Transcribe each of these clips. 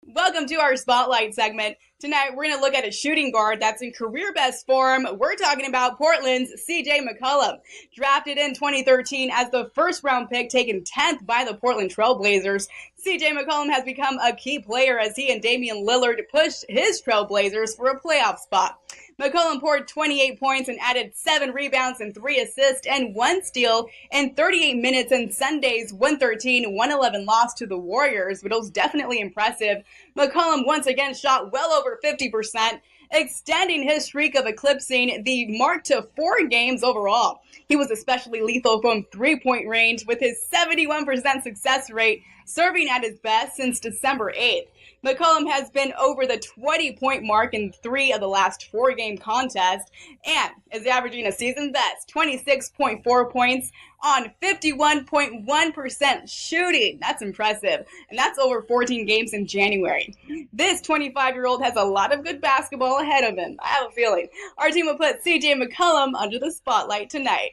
Welcome to our Spotlight segment. Tonight, we're going to look at a shooting guard that's in career best form. We're talking about Portland's CJ McCollum. Drafted in 2013 as the first round pick, taken 10th by the Portland Trailblazers, CJ McCollum has become a key player as he and Damian Lillard pushed his Trailblazers for a playoff spot. McCollum poured 28 points and added 7 rebounds and 3 assists and 1 steal in 38 minutes in Sunday's 113-111 loss to the Warriors, but it was definitely impressive. McCollum once again shot well over 50%, extending his streak of eclipsing the mark to 4 games overall. He was especially lethal from three-point range with his 71% success rate, serving at his best since December 8th. McCollum has been over the 20-point mark in 3 of the last 4-game contests and is averaging a season best 26.4 points on 51.1% shooting. That's impressive. And that's over 14 games in January. This 25-year-old has a lot of good basketball ahead of him. I have a feeling our team will put CJ McCollum under the spotlight tonight.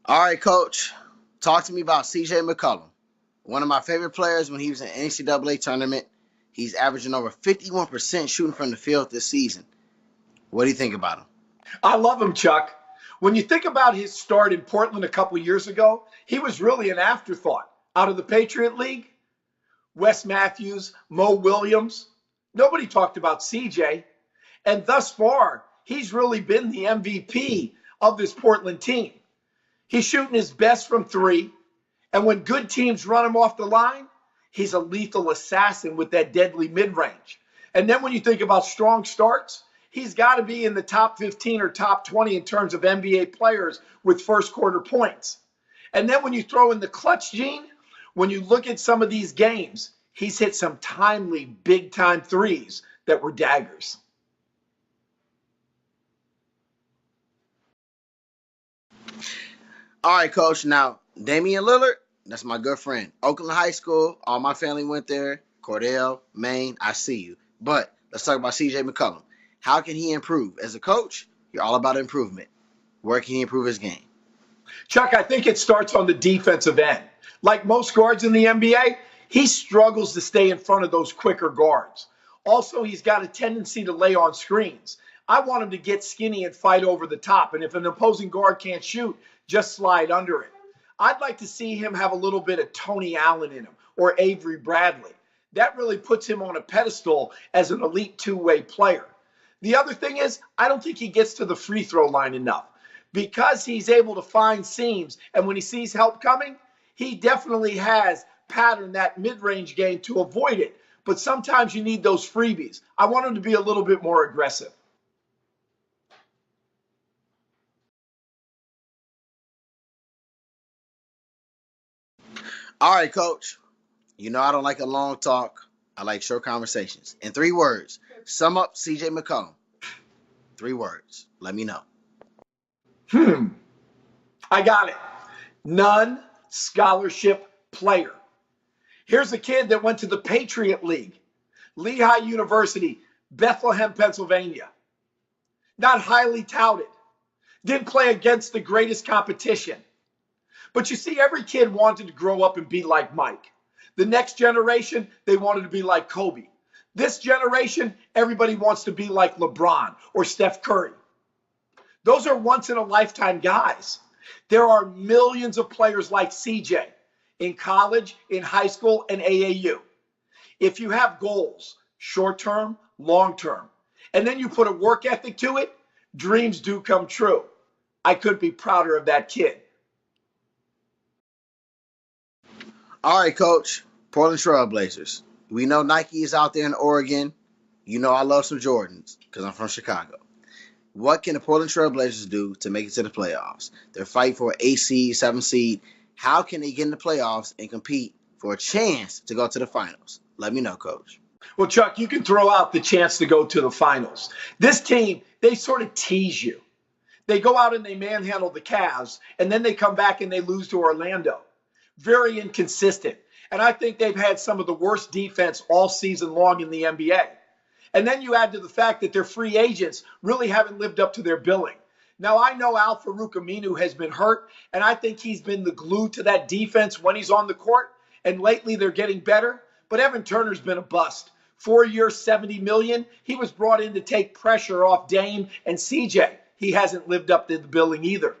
All right, Coach. Talk to me about CJ McCollum. One of my favorite players when he was in an NCAA tournament. He's averaging over 51% shooting from the field this season. What do you think about him? I love him, Chuck. When you think about his start in Portland a couple years ago, he was really an afterthought. Out of the Patriot League, Wes Matthews, Mo Williams, nobody talked about CJ. And thus far, he's really been the MVP of this Portland team. He's shooting his best from 3. And when good teams run him off the line, he's a lethal assassin with that deadly mid-range. And then when you think about strong starts, he's got to be in the top 15 or top 20 in terms of NBA players with first quarter points. And then when you throw in the clutch gene, when you look at some of these games, he's hit some timely big-time threes that were daggers. All right, Coach. Now, Damian Lillard, that's my good friend. Oakland High School, all my family went there. Cordell, Maine, I see you. But let's talk about CJ McCollum. How can he improve? As a coach, you're all about improvement. Where can he improve his game? Chuck, I think it starts on the defensive end. Like most guards in the NBA, he struggles to stay in front of those quicker guards. Also, he's got a tendency to lay on screens. I want him to get skinny and fight over the top. And if an opposing guard can't shoot, just slide under it. I'd like to see him have a little bit of Tony Allen in him or Avery Bradley. That really puts him on a pedestal as an elite two-way player. The other thing is, I don't think he gets to the free throw line enough because he's able to find seams. And when he sees help coming, he definitely has patterned that mid-range game to avoid it. But sometimes you need those freebies. I want him to be a little bit more aggressive. All right, Coach. You know I don't like a long talk. I like short conversations. In 3 words, sum up CJ McCollum. 3 words. Let me know. I got it. Non-scholarship player. Here's a kid that went to the Patriot League, Lehigh University, Bethlehem, Pennsylvania. Not highly touted. Didn't play against the greatest competition. But you see, every kid wanted to grow up and be like Mike. The next generation, they wanted to be like Kobe. This generation, everybody wants to be like LeBron or Steph Curry. Those are once-in-a-lifetime guys. There are millions of players like CJ in college, in high school, and AAU. If you have goals, short-term, long-term, and then you put a work ethic to it, dreams do come true. I couldn't be prouder of that kid. All right, Coach. Portland Trailblazers. We know Nike is out there in Oregon. You know I love some Jordans because I'm from Chicago. What can the Portland Trailblazers do to make it to the playoffs? They're fighting for an 8 seed, 7 seed. How can they get in the playoffs and compete for a chance to go to the finals? Let me know, Coach. Well, Chuck, you can throw out the chance to go to the finals. This team, they sort of tease you. They go out and they manhandle the Cavs, and then they come back and they lose to Orlando. Very inconsistent. And I think they've had some of the worst defense all season long in the NBA. And then you add to the fact that their free agents really haven't lived up to their billing. Now, I know Al Farouk Aminu has been hurt, and I think he's been the glue to that defense when he's on the court. And lately they're getting better. But Evan Turner's been a bust. 4 years, $70 million. He was brought in to take pressure off Dame and CJ. He hasn't lived up to the billing either.